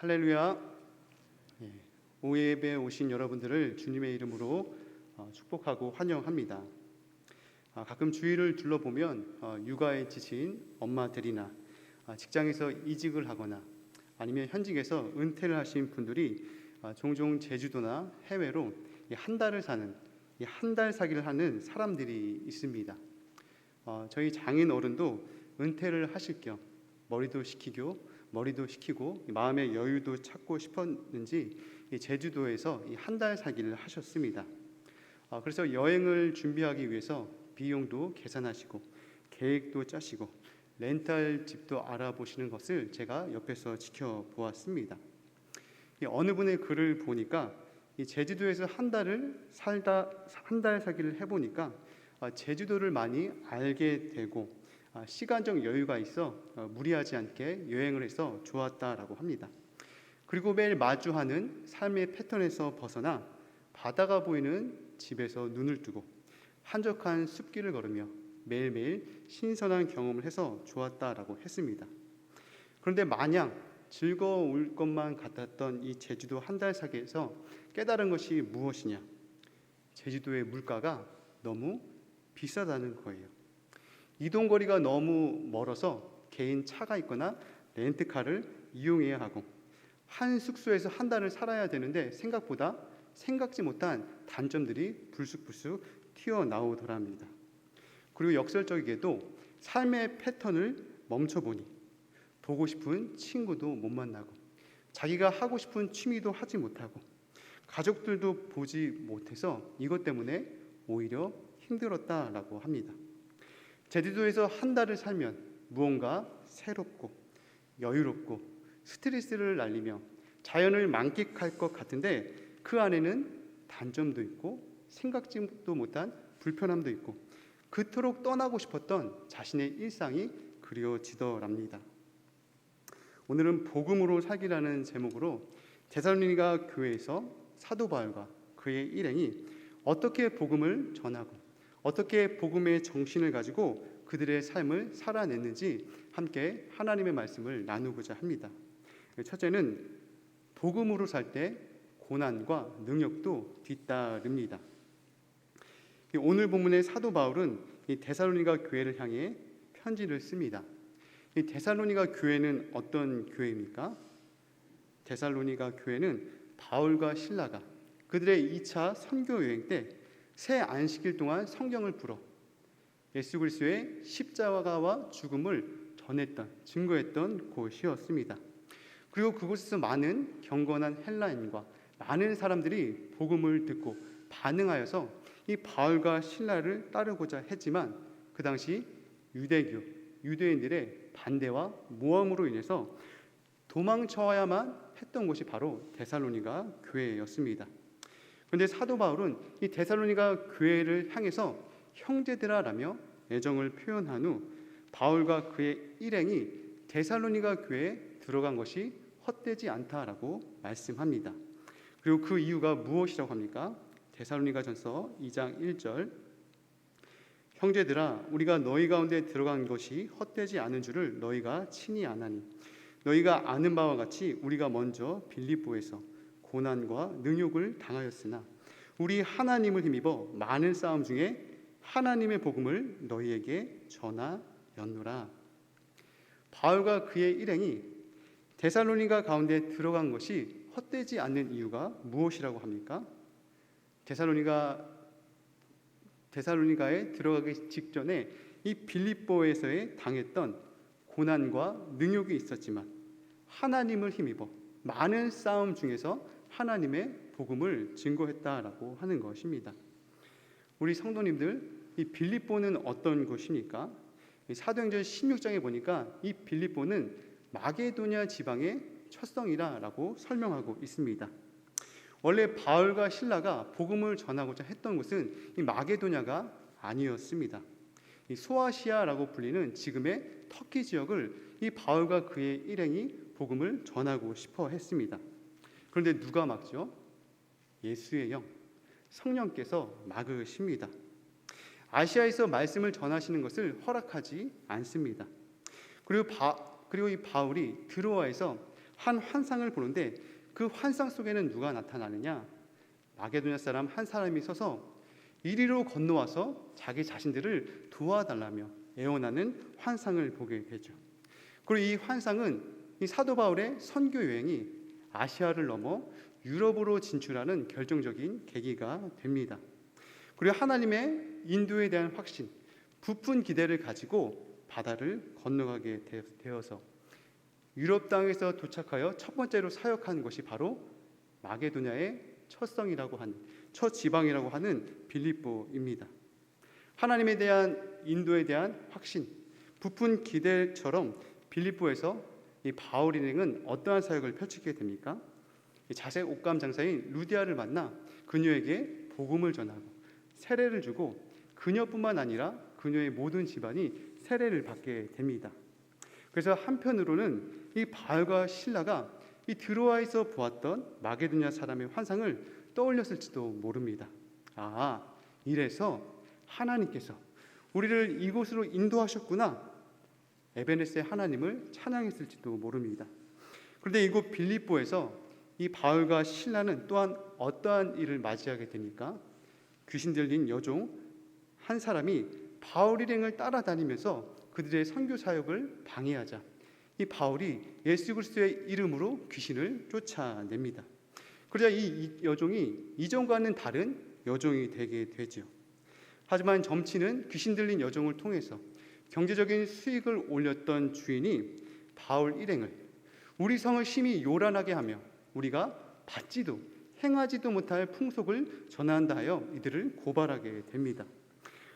할렐루야. 예, 오예배에 오신 여러분들을 주님의 이름으로 축복하고 환영합니다. 가끔 주위를 둘러보면 육아에 지친 엄마들이나 직장에서 이직을 하거나 아니면 현직에서 은퇴를 하신 분들이 종종 제주도나 해외로 한 달을 사는 한 달 사기를 하는 사람들이 있습니다. 저희 장인 어른도 은퇴를 하실 겸 머리도 식히고 마음의 여유도 찾고 싶었는지 제주도에서 한 달 살기를 하셨습니다. 그래서 여행을 준비하기 위해서 비용도 계산하시고 계획도 짜시고 렌탈 집도 알아보시는 것을 제가 옆에서 지켜보았습니다. 어느 분의 글을 보니까 제주도에서 한 달 살기를 해보니까 제주도를 많이 알게 되고 시간적 여유가 있어 무리하지 않게 여행을 해서 좋았다라고 합니다. 그리고 매일 마주하는 삶의 패턴에서 벗어나 바다가 보이는 집에서 눈을 뜨고 한적한 숲길을 걸으며 매일매일 신선한 경험을 해서 좋았다라고 했습니다. 그런데 마냥 즐거울 것만 같았던 이 제주도 한 달 살기에서 깨달은 것이 무엇이냐? 제주도의 물가가 너무 비싸다는 거예요. 이동거리가 너무 멀어서 개인 차가 있거나 렌트카를 이용해야 하고 한 숙소에서 한 달을 살아야 되는데 생각보다 생각지 못한 단점들이 불쑥불쑥 튀어나오더랍니다. 그리고 역설적이게도 삶의 패턴을 멈춰보니 보고 싶은 친구도 못 만나고 자기가 하고 싶은 취미도 하지 못하고 가족들도 보지 못해서 이것 때문에 오히려 힘들었다라고 합니다. 제주도에서 한 달을 살면 무언가 새롭고 여유롭고 스트레스를 날리며 자연을 만끽할 것 같은데 그 안에는 단점도 있고 생각지도 못한 불편함도 있고 그토록 떠나고 싶었던 자신의 일상이 그리워지더랍니다. 오늘은 복음으로 살기라는 제목으로 데살로니가 교회에서 사도 바울과 그의 일행이 어떻게 복음을 전하고 어떻게 복음의 정신을 가지고 그들의 삶을 살아냈는지 함께 하나님의 말씀을 나누고자 합니다. 첫째는 복음으로 살 때 고난과 능력도 뒤따릅니다. 오늘 본문의 사도 바울은 이 데살로니가 교회를 향해 편지를 씁니다. 이 데살로니가 교회는 어떤 교회입니까? 데살로니가 교회는 바울과 실라가 그들의 2차 선교 여행 때 새 안식일 동안 성경을 풀어 예수 그리스도의 십자가와 죽음을 증거했던 곳이었습니다. 그리고 그곳에서 많은 경건한 헬라인과 많은 사람들이 복음을 듣고 반응하여서 이 바울과 실라를 따르고자 했지만 그 당시 유대인들의 반대와 모함으로 인해서 도망쳐야만 했던 곳이 바로 데살로니가 교회였습니다. 그런데 사도 바울은 이 데살로니가 교회를 향해서 형제들아라며 애정을 표현한 후 바울과 그의 일행이 데살로니가 교회에 들어간 것이 헛되지 않다라고 말씀합니다. 그리고 그 이유가 무엇이라고 합니까? 데살로니가전서 2장 1절 형제들아 우리가 너희 가운데 들어간 것이 헛되지 않은 줄을 너희가 친히 아나니 너희가 아는 바와 같이 우리가 먼저 빌립보에서 고난과 능욕을 당하였으나 우리 하나님을 힘입어 많은 싸움 중에 하나님의 복음을 너희에게 전하였노라. 바울과 그의 일행이 데살로니가 가운데 들어간 것이 헛되지 않는 이유가 무엇이라고 합니까? 데살로니가에 들어가기 직전에 이 빌립보에서의 당했던 고난과 능욕이 있었지만 하나님을 힘입어 많은 싸움 중에서 하나님의 복음을 증거했다라고 하는 것입니다. 우리 성도님들, 이 빌립보는 어떤 곳입니까? 사도행전 16장에 보니까 이 빌립보는 마게도냐 지방의 첫 성이라고 설명하고 있습니다. 원래 바울과 실라가 복음을 전하고자 했던 곳은 이 마게도냐가 아니었습니다. 이 소아시아라고 불리는 지금의 터키 지역을 이 바울과 그의 일행이 복음을 전하고 싶어 했습니다. 그런데 누가 막죠? 예수의 영, 성령께서 막으십니다. 아시아에서 말씀을 전하시는 것을 허락하지 않습니다. 그리고 이 바울이 드로아에서 한 환상을 보는데 그 환상 속에는 누가 나타나느냐? 마게도냐 사람 한 사람이 서서 이리로 건너와서 자기 자신들을 도와달라며 애원하는 환상을 보게 되죠. 그리고 이 환상은 이 사도 바울의 선교 여행이 아시아를 넘어 유럽으로 진출하는 결정적인 계기가 됩니다. 그리고 하나님의 인도에 대한 확신, 부푼 기대를 가지고 바다를 건너가게 되어서 유럽 땅에서 도착하여 첫 번째로 사역한 것이 바로 마게도냐의 첫 지방이라고 하는 빌립보입니다. 하나님에 대한 인도에 대한 확신, 부푼 기대처럼 빌립보에서 이 바울 일행은 어떠한 사역을 펼치게 됩니까? 자색 옷감 장사인 루디아를 만나 그녀에게 복음을 전하고 세례를 주고 그녀뿐만 아니라 그녀의 모든 집안이 세례를 받게 됩니다. 그래서 한편으로는 이 바울과 실라가 이 드로아에서 보았던 마게도냐 사람의 환상을 떠올렸을지도 모릅니다. 이래서 하나님께서 우리를 이곳으로 인도하셨구나. 에베네스의 하나님을 찬양했을지도 모릅니다. 그런데 이곳 빌립보에서 이 바울과 실라는 또한 어떠한 일을 맞이하게 됩니까? 귀신 들린 여종 한 사람이 바울 일행을 따라다니면서 그들의 선교 사역을 방해하자 이 바울이 예수 그리스도의 이름으로 귀신을 쫓아냅니다. 그러자 이 여종이 이전과는 다른 여종이 되게 되죠. 하지만 점치는 귀신 들린 여종을 통해서 경제적인 수익을 올렸던 주인이 바울 일행을 우리 성을 심히 요란하게 하며 우리가 받지도 행하지도 못할 풍속을 전한다 하여 이들을 고발하게 됩니다.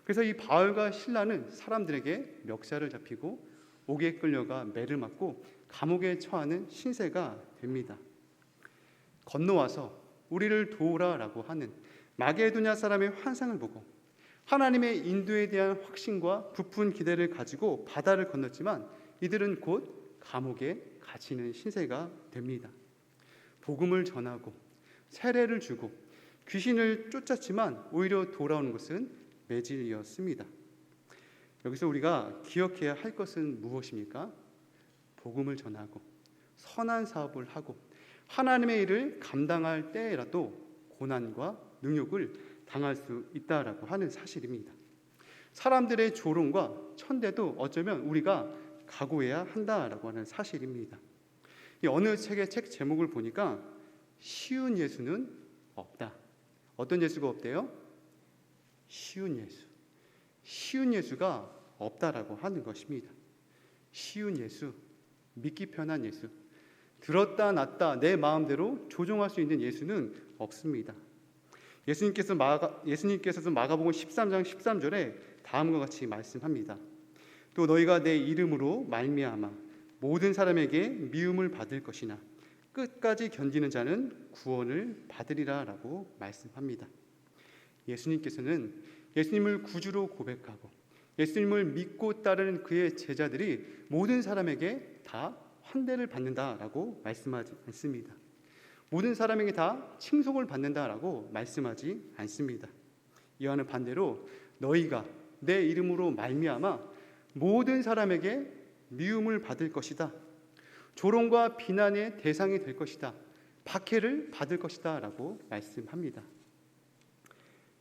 그래서 이 바울과 실라는 사람들에게 멱살을 잡히고 옥에 끌려가 매를 맞고 감옥에 처하는 신세가 됩니다. 건너와서 우리를 도우라라고 하는 마게도냐 사람의 환상을 보고 하나님의 인도에 대한 확신과 부푼 기대를 가지고 바다를 건넜지만 이들은 곧 감옥에 갇히는 신세가 됩니다. 복음을 전하고 세례를 주고 귀신을 쫓았지만 오히려 돌아오는 것은 매질이었습니다. 여기서 우리가 기억해야 할 것은 무엇입니까? 복음을 전하고 선한 사업을 하고 하나님의 일을 감당할 때라도 고난과 능욕을 당할 수 있다라고 하는 사실입니다. 사람들의 조롱과 천대도 어쩌면 우리가 각오해야 한다라고 하는 사실입니다. 이 어느 책의 책 제목을 보니까 쉬운 예수는 없다. 어떤 예수가 없대요? 쉬운 예수. 쉬운 예수가 없다라고 하는 것입니다. 쉬운 예수, 믿기 편한 예수, 들었다 놨다 내 마음대로 조종할 수 있는 예수는 없습니다. 예수님께서도 마가복음 13장 13절에 다음과 같이 말씀합니다. 또 너희가 내 이름으로 말미암아 모든 사람에게 미움을 받을 것이나 끝까지 견디는 자는 구원을 받으리라 라고 말씀합니다. 예수님께서는 예수님을 구주로 고백하고 예수님을 믿고 따르는 그의 제자들이 모든 사람에게 다 환대를 받는다라고 말씀하지 않습니다. 모든 사람에게 다 칭송을 받는다라고 말씀하지 않습니다. 이와는 반대로 너희가 내 이름으로 말미암아 모든 사람에게 미움을 받을 것이다. 조롱과 비난의 대상이 될 것이다. 박해를 받을 것이다 라고 말씀합니다.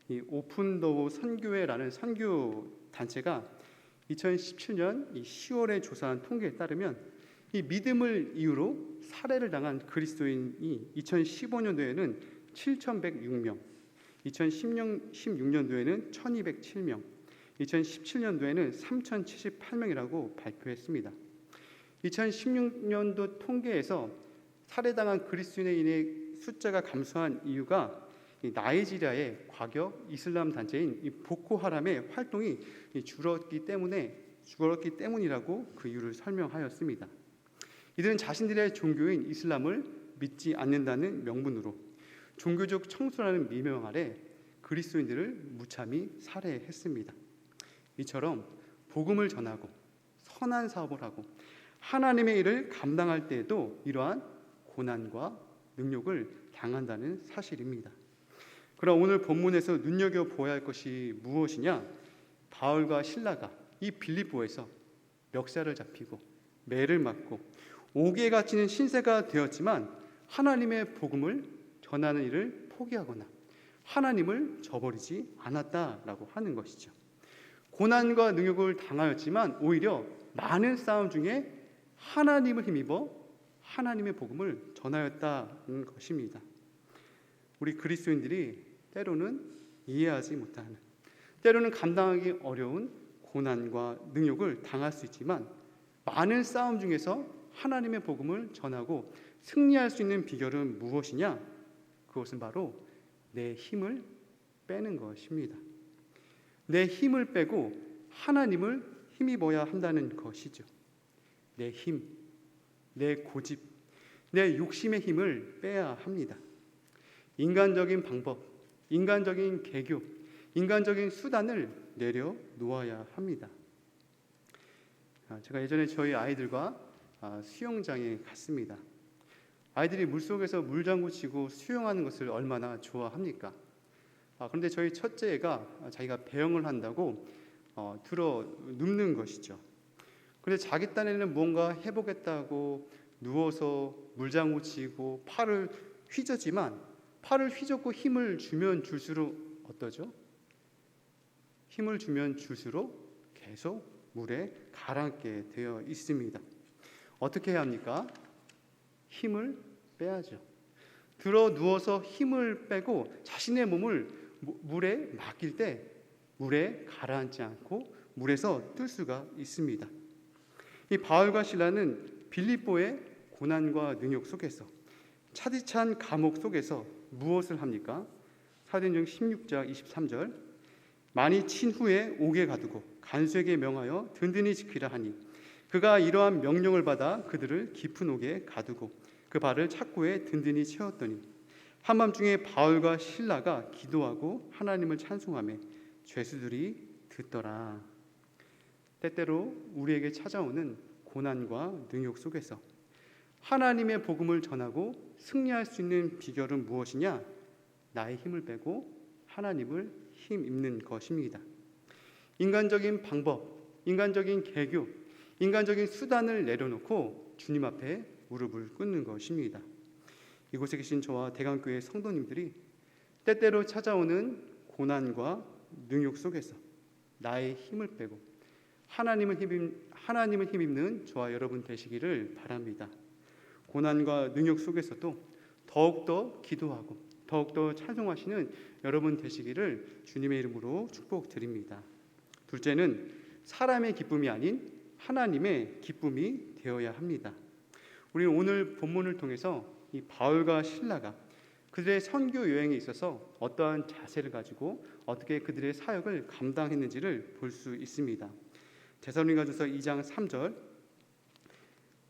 이 오픈도어 선교회라는 선교 단체가 2017년 10월에 조사한 통계에 따르면 이 믿음을 이유로 살해를 당한 그리스도인이 2015년도에는 7,106명, 2016년도에는 1,207명, 2017년도에는 3,078명이라고 발표했습니다. 2016년도 통계에서 살해당한 그리스도인의 숫자가 감소한 이유가 나이지리아의 과격 이슬람 단체인 보코하람의 활동이 줄었기 때문이라고 그 이유를 설명하였습니다. 이들은 자신들의 종교인 이슬람을 믿지 않는다는 명분으로 종교적 청소라는 미명 아래 그리스도인들을 무참히 살해했습니다. 이처럼 복음을 전하고 선한 사업을 하고 하나님의 일을 감당할 때에도 이러한 고난과 능욕을 당한다는 사실입니다. 그럼 오늘 본문에서 눈여겨보아야 할 것이 무엇이냐? 바울과 실라가 이 빌립보에서 멱살을 잡히고 매를 맞고 옥에 갇히는 신세가 되었지만 하나님의 복음을 전하는 일을 포기하거나 하나님을 저버리지 않았다라고 하는 것이죠. 고난과 능욕을 당하였지만 오히려 많은 싸움 중에 하나님을 힘입어 하나님의 복음을 전하였다는 것입니다. 우리 그리스도인들이 때로는 이해하지 못하는, 때로는 감당하기 어려운 고난과 능욕을 당할 수 있지만 많은 싸움 중에서 하나님의 복음을 전하고 승리할 수 있는 비결은 무엇이냐? 그것은 바로 내 힘을 빼는 것입니다. 내 힘을 빼고 하나님을 힘입어야 한다는 것이죠. 내 힘, 내 고집, 내 욕심의 힘을 빼야 합니다. 인간적인 방법, 인간적인 계교, 인간적인 수단을 내려놓아야 합니다. 제가 예전에 저희 아이들과 수영장에 갔습니다. 아이들이 물속에서 물장구 치고 수영하는 것을 얼마나 좋아합니까? 그런데 저희 첫째가 자기가 배영을 한다고 들어 눕는 것이죠. 그런데 자기 딴에는 뭔가 해보겠다고 누워서 물장구 치고 팔을 휘저지만 팔을 휘젓고 힘을 주면 줄수록 어떠죠? 힘을 주면 줄수록 계속 물에 가라앉게 되어 있습니다. 어떻게 해야 합니까? 힘을 빼야죠. 들어 누워서 힘을 빼고 자신의 몸을 물에 맡길 때 물에 가라앉지 않고 물에서 뜰 수가 있습니다. 이 바울과 실라는 빌립보의 고난과 능욕 속에서 차디찬 감옥 속에서 무엇을 합니까? 사도행전 16장 23절 많이 친 후에 옥에 가두고 간수에게 명하여 든든히 지키라 하니 그가 이러한 명령을 받아 그들을 깊은 옥에 가두고 그 발을 착고에 든든히 채웠더니 한밤중에 바울과 실라가 기도하고 하나님을 찬송하며 죄수들이 듣더라. 때때로 우리에게 찾아오는 고난과 능욕 속에서 하나님의 복음을 전하고 승리할 수 있는 비결은 무엇이냐? 나의 힘을 빼고 하나님을 힘입는 것입니다. 인간적인 방법, 인간적인 계교, 인간적인 수단을 내려놓고 주님 앞에 무릎을 꿇는 것입니다. 이곳에 계신 저와 대강교회 성도님들이 때때로 찾아오는 고난과 능욕 속에서 나의 힘을 빼고 하나님을 힘입는 저와 여러분 되시기를 바랍니다. 고난과 능욕 속에서도 더욱더 기도하고 더욱더 찬송하시는 여러분 되시기를 주님의 이름으로 축복드립니다. 둘째는 사람의 기쁨이 아닌 하나님의 기쁨이 되어야 합니다. 우리는 오늘 본문을 통해서 이 바울과 실라가 그들의 선교 여행에 있어서 어떠한 자세를 가지고 어떻게 그들의 사역을 감당했는지를 볼 수 있습니다. 데살로니가전서 2장 3절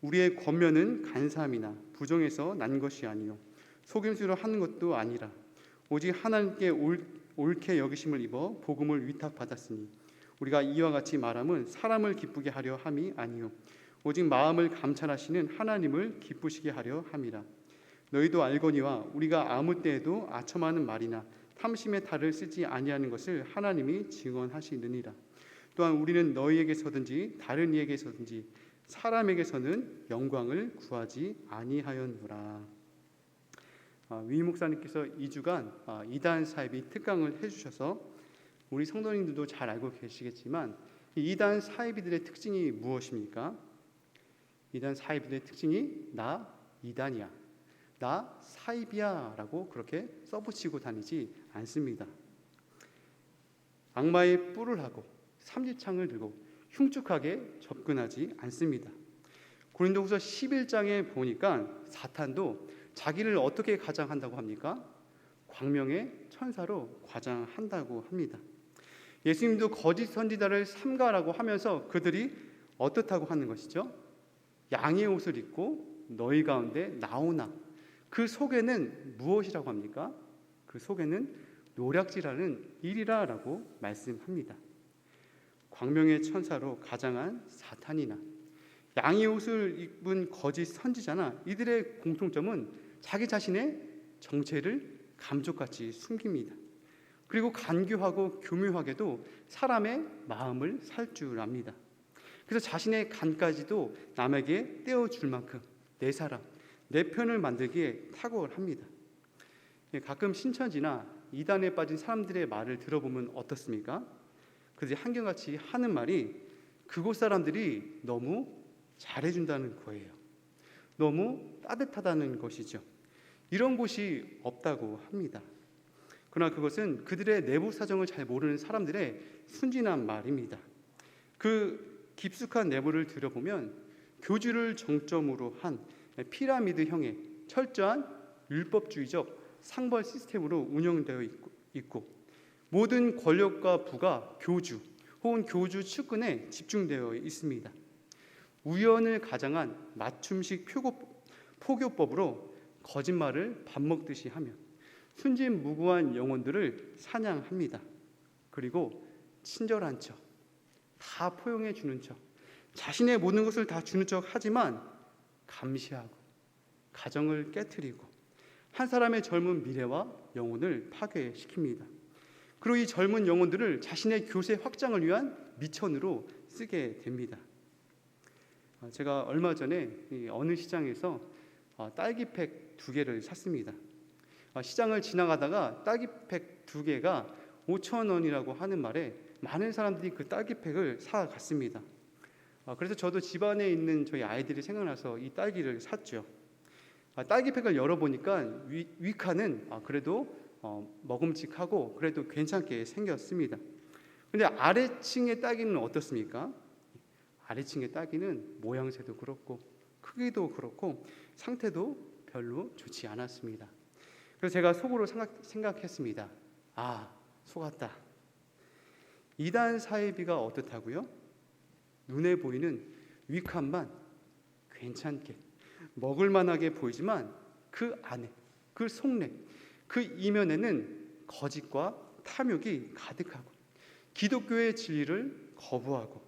우리의 권면은 간사함이나 부정해서 난 것이 아니요 속임수로 하는 것도 아니라 오직 하나님께 옳게 여기심을 입어 복음을 위탁받았으니 우리가 이와 같이 말함은 사람을 기쁘게 하려 함이 아니요 오직 마음을 감찰하시는 하나님을 기쁘시게 하려 함이라. 너희도 알거니와 우리가 아무 때에도 아첨하는 말이나 탐심의 탈을 쓰지 아니하는 것을 하나님이 증언하시느니라. 또한 우리는 너희에게서든지 다른 이에게서든지 사람에게서는 영광을 구하지 아니하였노라. 위 목사님께서 2주간 이단 사입이 특강을 해주셔서 우리 성도님들도 잘 알고 계시겠지만 이단 사입이들의 특징이 무엇입니까? 이단 사입이들의 특징이 나 이단이야, 나 사입이야 라고 그렇게 써붙이고 다니지 않습니다. 악마의 뿔을 하고 삼지창을 들고 흉측하게 접근하지 않습니다. 고린도후서 11장에 보니까 사탄도 자기를 어떻게 가장한다고 합니까? 광명의 천사로 과장한다고 합니다. 예수님도 거짓 선지자를 삼가라고 하면서 그들이 어떻다고 하는 것이죠? 양의 옷을 입고 너희 가운데 나오나 그 속에는 무엇이라고 합니까? 그 속에는 노략질하는 일이라라고 말씀합니다. 광명의 천사로 가장한 사탄이나 양의 옷을 입은 거짓 선지자나 이들의 공통점은 자기 자신의 정체를 감쪽같이 숨깁니다. 그리고 간교하고 교묘하게도 사람의 마음을 살 줄 압니다. 그래서 자신의 간까지도 남에게 떼어줄 만큼 내 사람, 내 편을 만들기에 탁월합니다. 가끔 신천지나 이단에 빠진 사람들의 말을 들어보면 어떻습니까? 그들이 한결같이 하는 말이 그곳 사람들이 너무 잘해준다는 거예요. 너무 따뜻하다는 것이죠. 이런 곳이 없다고 합니다. 그러나 그것은 그들의 내부 사정을 잘 모르는 사람들의 순진한 말입니다. 그 깊숙한 내부를 들여보면 교주를 정점으로 한 피라미드형의 철저한 율법주의적 상벌 시스템으로 운영되어 있고 모든 권력과 부가 교주 혹은 교주 측근에 집중되어 있습니다. 우연을 가장한 맞춤식 포교법으로 거짓말을 밥 먹듯이 하며 순진무구한 영혼들을 사냥합니다. 그리고 친절한 척, 다 포용해 주는 척, 자신의 모든 것을 다 주는 척 하지만 감시하고 가정을 깨트리고 한 사람의 젊은 미래와 영혼을 파괴시킵니다. 그리고 이 젊은 영혼들을 자신의 교세 확장을 위한 미천으로 쓰게 됩니다. 제가 얼마 전에 어느 시장에서 딸기팩 2개를 샀습니다. 시장을 지나가다가 딸기팩 2개가 5,000원이라고 하는 말에 많은 사람들이 그 딸기팩을 사갔습니다. 그래서 저도 집안에 있는 저희 아이들이 생각나서 이 딸기를 샀죠. 딸기팩을 열어보니까 위칸은 그래도 먹음직하고 그래도 괜찮게 생겼습니다. 근데 아래층의 딸기는 어떻습니까? 아래층의 딸기는 모양새도 그렇고 크기도 그렇고 상태도 별로 좋지 않았습니다. 그래서 제가 속으로 생각했습니다. 속았다. 이단 사이비가 어떻다고요? 눈에 보이는 위칸만 괜찮게 먹을만하게 보이지만 그 안에, 그 속내, 그 이면에는 거짓과 탐욕이 가득하고 기독교의 진리를 거부하고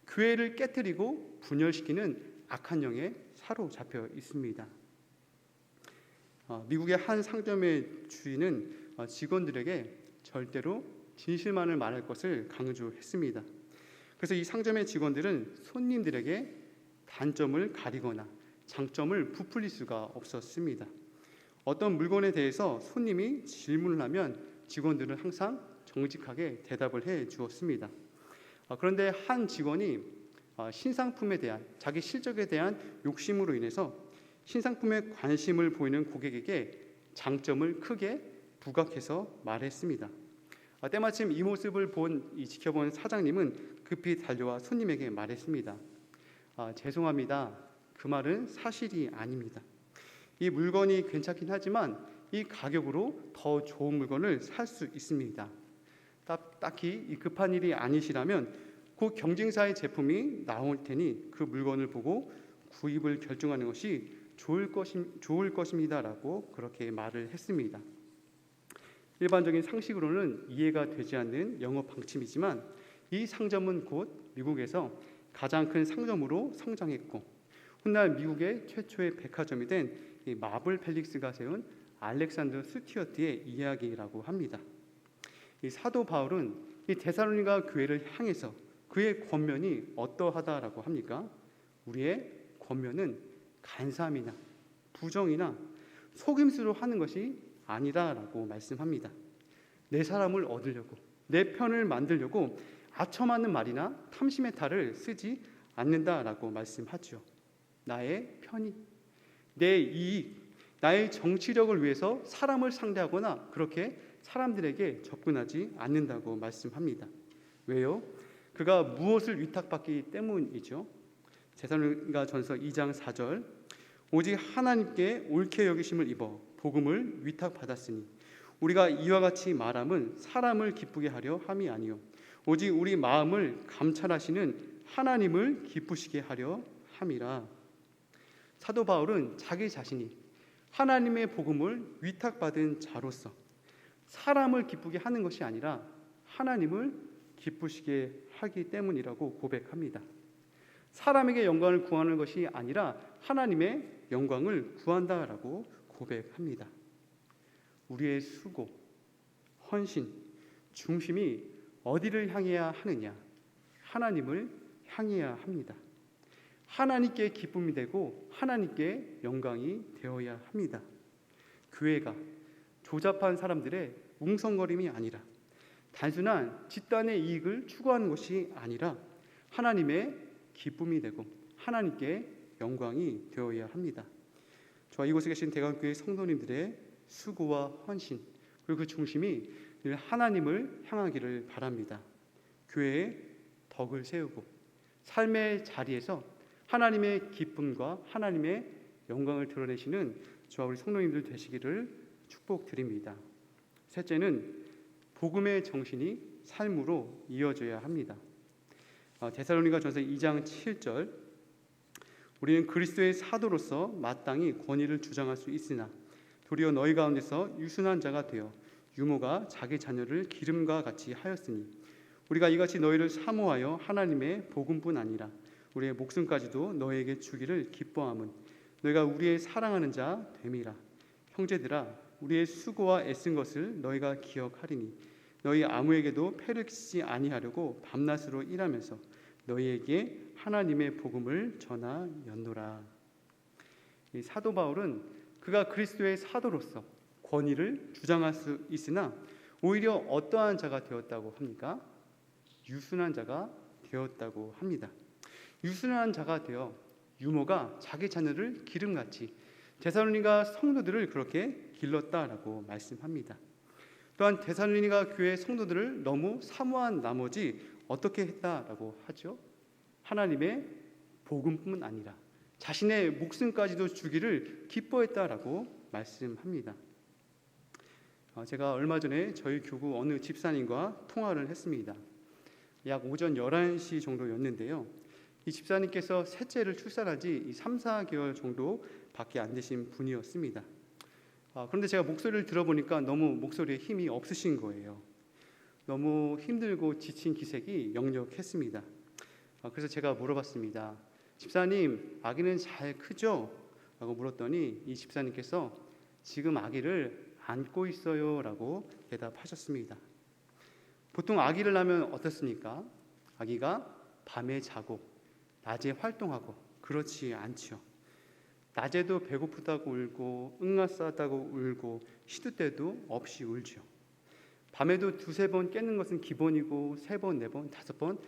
교회를 깨뜨리고 분열시키는 악한 영에 사로잡혀 있습니다. 미국의 한 상점의 주인은 직원들에게 절대로 진실만을 말할 것을 강조했습니다. 그래서 이 상점의 직원들은 손님들에게 단점을 가리거나 장점을 부풀릴 수가 없었습니다. 어떤 물건에 대해서 손님이 질문을 하면 직원들은 항상 정직하게 대답을 해 주었습니다. 그런데 한 직원이 신상품에 대한 자기 실적에 대한 욕심으로 인해서 신상품에 관심을 보이는 고객에게 장점을 크게 부각해서 말했습니다. 때마침 이 모습을 지켜본 사장님은 급히 달려와 손님에게 말했습니다. 죄송합니다. 그 말은 사실이 아닙니다. 이 물건이 괜찮긴 하지만 이 가격으로 더 좋은 물건을 살 수 있습니다. 딱히 급한 일이 아니시라면 그 경쟁사의 제품이 나올 테니 그 물건을 보고 구입을 결정하는 것이 좋을 것입니다라고 그렇게 말을 했습니다. 일반적인 상식으로는 이해가 되지 않는 영업 방침이지만 이 상점은 곧 미국에서 가장 큰 상점으로 성장했고 훗날 미국의 최초의 백화점이 된 이 마블 펠릭스가 세운 알렉산더 스튜어트의 이야기라고 합니다. 이 사도 바울은 이 데살로니가 교회를 향해서 그의 권면이 어떠하다라고 합니까? 우리의 권면은 간삼이나 부정이나 속임수로 하는 것이 아니다라고 말씀합니다. 내 사람을 얻으려고 내 편을 만들려고 아첨하는 말이나 탐심의 탈을 쓰지 않는다라고 말씀하죠. 나의 편의, 내 이익, 나의 정치력을 위해서 사람을 상대하거나 그렇게 사람들에게 접근하지 않는다고 말씀합니다. 왜요? 그가 무엇을 위탁받기 때문이죠. 데살로니가전서 2장 4절 오직 하나님께 옳게 여기심을 입어 복음을 위탁받았으니 우리가 이와 같이 말함은 사람을 기쁘게 하려 함이 아니요 오직 우리 마음을 감찰하시는 하나님을 기쁘시게 하려 함이라. 사도 바울은 자기 자신이 하나님의 복음을 위탁받은 자로서 사람을 기쁘게 하는 것이 아니라 하나님을 기쁘시게 하기 때문이라고 고백합니다. 사람에게 영광을 구하는 것이 아니라 하나님의 영광을 구한다라고 고백합니다. 우리의 수고, 헌신, 중심이 어디를 향해야 하느냐? 하나님을 향해야 합니다. 하나님께 기쁨이 되고 하나님께 영광이 되어야 합니다. 교회가 조잡한 사람들의 웅성거림이 아니라 단순한 집단의 이익을 추구하는 것이 아니라 하나님의 기쁨이 되고 하나님께 영광이 되어야 합니다. 저와 이곳에 계신 대강교회 성도님들의 수고와 헌신 그리고 그 중심이 늘 하나님을 향하기를 바랍니다. 교회에 덕을 세우고 삶의 자리에서 하나님의 기쁨과 하나님의 영광을 드러내시는 저와 우리 성도님들 되시기를 축복드립니다. 셋째는 복음의 정신이 삶으로 이어져야 합니다. 데살로니가전서 2장 7절 우리는 그리스도의 사도로서 마땅히 권위를 주장할 수 있으나 도리어 너희 가운데서 유순한 자가 되어 유모가 자기 자녀를 기름과 같이 하였으니 우리가 이같이 너희를 사모하여 하나님의 복음뿐 아니라 우리의 목숨까지도 너희에게 주기를 기뻐함은 너희가 우리의 사랑하는 자 됨이라. 형제들아 우리의 수고와 애쓴 것을 너희가 기억하리니 너희 아무에게도 폐를 끼치지 아니하려고 밤낮으로 일하면서 너희에게 하나님의 복음을 전하였노라. 이 사도 바울은 그가 그리스도의 사도로서 권위를 주장할 수 있으나 오히려 어떠한 자가 되었다고 합니까? 유순한 자가 되었다고 합니다. 유순한 자가 되어 유모가 자기 자녀를 기름같이 데살로니가 성도들을 그렇게 길렀다라고 말씀합니다. 또한 데살로니가 교회 성도들을 너무 사모한 나머지 어떻게 했다라고 하죠? 하나님의 복음뿐만 아니라 자신의 목숨까지도 주기를 기뻐했다라고 말씀합니다. 제가 얼마 전에 저희 교구 어느 집사님과 통화를 했습니다. 약 오전 11시 정도였는데요. 이 집사님께서 셋째를 출산한 지 3, 4개월 정도밖에 안 되신 분이었습니다. 그런데 제가 목소리를 들어보니까 너무 목소리에 힘이 없으신 거예요. 너무 힘들고 지친 기색이 역력했습니다. 그래서 제가 물어봤습니다. 집사님, 아기는 잘 크죠? 라고 물었더니 이 집사님께서 지금 아기를 안고 있어요 라고 대답하셨습니다. 보통 아기를 낳으면 어떻습니까? 아기가 밤에 자고 낮에 활동하고 그렇지 않지요. 낮에도 배고프다고 울고 응아싸다고 울고 시도 때도 없이 울죠. 밤에도 2, 3번 깨는 것은 기본이고 3번, 4번, 5번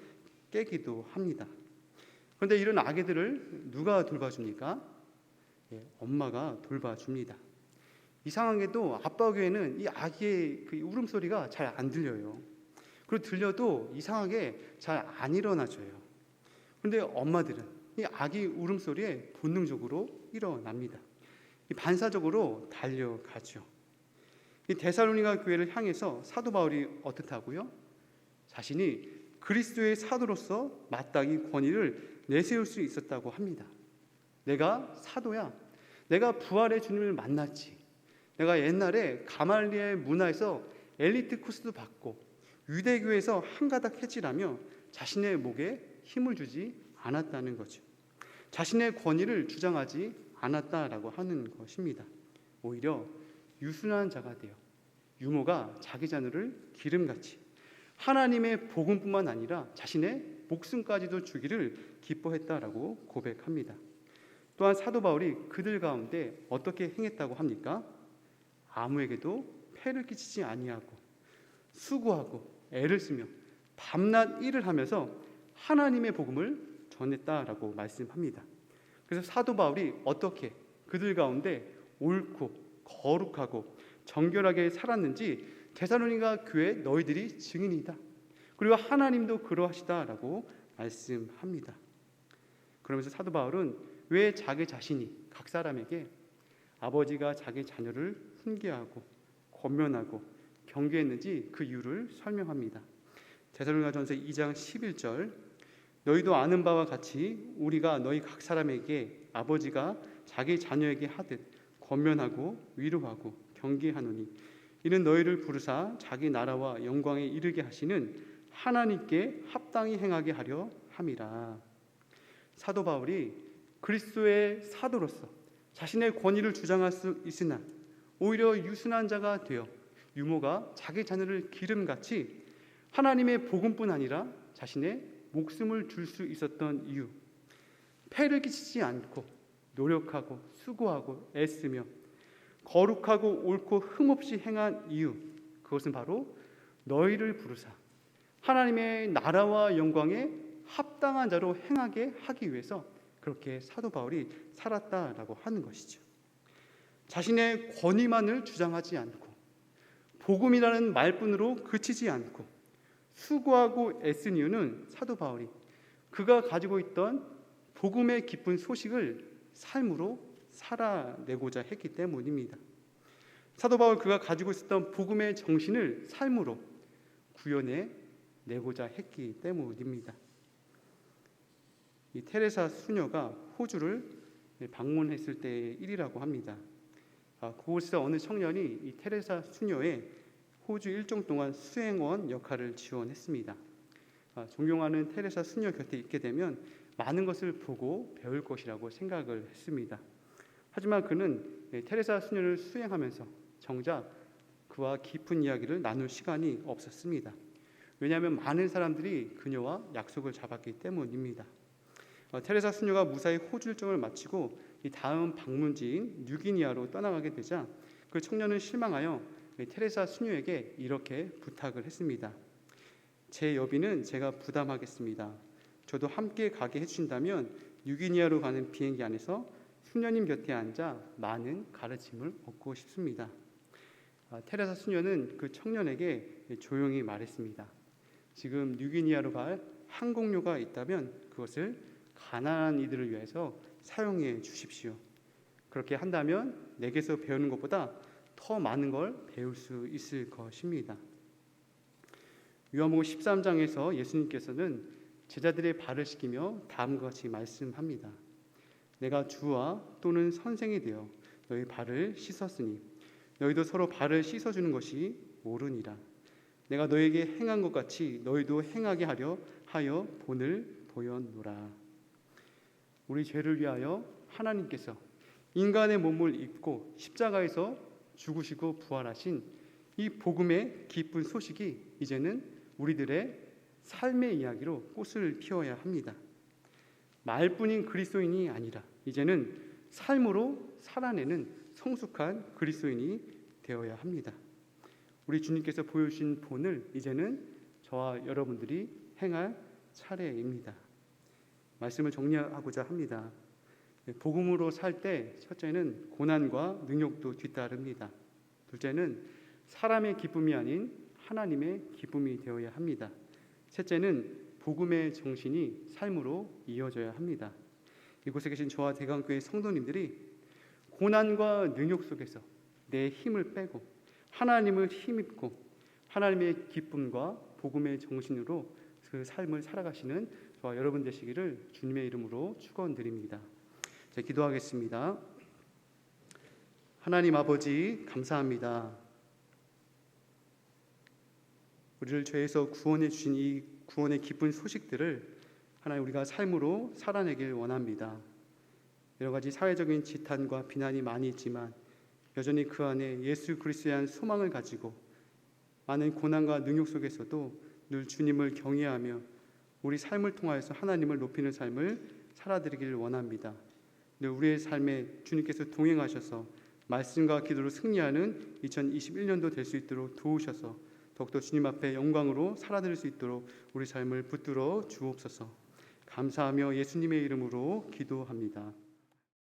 깨기도 합니다. 그런데 이런 아기들을 누가 돌봐줍니까? 엄마가 돌봐줍니다. 이상하게도 아빠 귀에는 이 아기의 그 울음소리가 잘 안 들려요. 그리고 들려도 이상하게 잘 안 일어나줘요. 그런데 엄마들은 이 아기 울음소리에 본능적으로 일어납니다. 반사적으로 달려가죠. 이 데살로니가 교회를 향해서 사도 바울이 어떻다고요? 자신이 그리스도의 사도로서 마땅히 권위를 내세울 수 있었다고 합니다. 내가 사도야. 내가 부활의 주님을 만났지. 내가 옛날에 가말리엘 문화에서 엘리트 코스도 받고 유대교에서 한가닥 해지라며 자신의 목에 힘을 주지 않았다는 거죠. 자신의 권위를 주장하지 않았다라고 하는 것입니다. 오히려 유순한 자가 되어 유모가 자기 자녀를 기름같이 하나님의 복음뿐만 아니라 자신의 목숨까지도 주기를 기뻐했다라고 고백합니다. 또한 사도 바울이 그들 가운데 어떻게 행했다고 합니까? 아무에게도 폐를 끼치지 아니하고 수고하고 애를 쓰며 밤낮 일을 하면서 하나님의 복음을 전했다라고 말씀합니다. 그래서 사도 바울이 어떻게 그들 가운데 옳고 거룩하고 정결하게 살았는지 데살로니가 교회 너희들이 증인이다. 그리고 하나님도 그러하시다라고 말씀합니다. 그러면서 사도 바울은 왜 자기 자신이 각 사람에게 아버지가 자기 자녀를 훈계하고 권면하고 경계했는지 그 이유를 설명합니다. 데살로니가전서 2장 11절 너희도 아는 바와 같이 우리가 너희 각 사람에게 아버지가 자기 자녀에게 하듯 권면하고 위로하고 경계하노니 이는 너희를 부르사 자기 나라와 영광에 이르게 하시는 하나님께 합당히 행하게 하려 함이라. 사도 바울이 그리스도의 사도로서 자신의 권위를 주장할 수 있으나 오히려 유순한 자가 되어 유모가 자기 자녀를 기름같이 하나님의 복음뿐 아니라 자신의 목숨을 줄 수 있었던 이유, 폐를 끼치지 않고 노력하고 수고하고 애쓰며 거룩하고 옳고 흠없이 행한 이유, 그것은 바로 너희를 부르사 하나님의 나라와 영광에 합당한 자로 행하게 하기 위해서 그렇게 사도 바울이 살았다라고 하는 것이죠. 자신의 권위만을 주장하지 않고 복음이라는 말뿐으로 그치지 않고 수고하고 애쓴 이유는 사도 바울이 그가 가지고 있던 복음의 기쁜 소식을 삶으로 살아내고자 했기 때문입니다. 사도 바울 그가 가지고 있었던 복음의 정신을 삶으로 구현해 내고자 했기 때문입니다. 이 테레사 수녀가 호주를 방문했을 때의 일이라고 합니다. 그곳에서 어느 청년이 이 테레사 수녀의 호주 일정 동안 수행원 역할을 지원했습니다. 존경하는 테레사 수녀 곁에 있게 되면 많은 것을 보고 배울 것이라고 생각을 했습니다. 하지만 그는 테레사 수녀를 수행하면서 정작 그와 깊은 이야기를 나눌 시간이 없었습니다. 왜냐하면 많은 사람들이 그녀와 약속을 잡았기 때문입니다. 테레사 수녀가 무사히 호주 일정을 마치고 이 다음 방문지인 뉴기니아로 떠나가게 되자 그 청년은 실망하여 테레사 수녀에게 이렇게 부탁을 했습니다. 제 여비는 제가 부담하겠습니다. 저도 함께 가게 해주신다면 뉴기니아로 가는 비행기 안에서 수녀님 곁에 앉아 많은 가르침을 얻고 싶습니다. 테레사 수녀는 그 청년에게 조용히 말했습니다. 지금 뉴기니아로 갈 항공료가 있다면 그것을 가난한 이들을 위해서 사용해 주십시오. 그렇게 한다면 내게서 배우는 것보다 더 많은 걸 배울 수 있을 것입니다. 요한복음 13장에서 예수님께서는 제자들의 발을 씻기며 다음과 같이 말씀합니다. 내가 주와 또는 선생이 되어 너희 발을 씻었으니 너희도 서로 발을 씻어주는 것이 옳으니라. 내가 너에게 행한 것 같이 너희도 행하게 하여 본을 보였노라. 우리 죄를 위하여 하나님께서 인간의 몸을 입고 십자가에서 죽으시고 부활하신 이 복음의 기쁜 소식이 이제는 우리들의 삶의 이야기로 꽃을 피워야 합니다. 말뿐인 그리스도인이 아니라 이제는 삶으로 살아내는 성숙한 그리스도인이 되어야 합니다. 우리 주님께서 보여주신 본을 이제는 저와 여러분들이 행할 차례입니다. 말씀을 정리하고자 합니다. 복음으로 살 때 첫째는 고난과 능욕도 뒤따릅니다. 둘째는 사람의 기쁨이 아닌 하나님의 기쁨이 되어야 합니다. 셋째는 복음의 정신이 삶으로 이어져야 합니다. 이곳에 계신 저와 대강교회 성도님들이 고난과 능욕 속에서 내 힘을 빼고 하나님을 힘입고 하나님의 기쁨과 복음의 정신으로 그 삶을 살아가시는 저와 여러분 되시기를 주님의 이름으로 축원드립니다. 자, 기도하겠습니다. 하나님 아버지 감사합니다. 우리를 죄에서 구원해 주신 이 구원의 기쁜 소식들을 하나님 우리가 삶으로 살아내길 원합니다. 여러 가지 사회적인 지탄과 비난이 많이 있지만 여전히 그 안에 예수 그리스도에 대한 소망을 가지고 많은 고난과 능욕 속에서도 늘 주님을 경외하며 우리 삶을 통하여서 하나님을 높이는 삶을 살아드리기를 원합니다. 늘 우리의 삶에 주님께서 동행하셔서 말씀과 기도로 승리하는 2021년도 될 수 있도록 도우셔서 더욱더 주님 앞에 영광으로 살아드릴 수 있도록 우리 삶을 붙들어 주옵소서. 감사하며 예수님의 이름으로 기도합니다.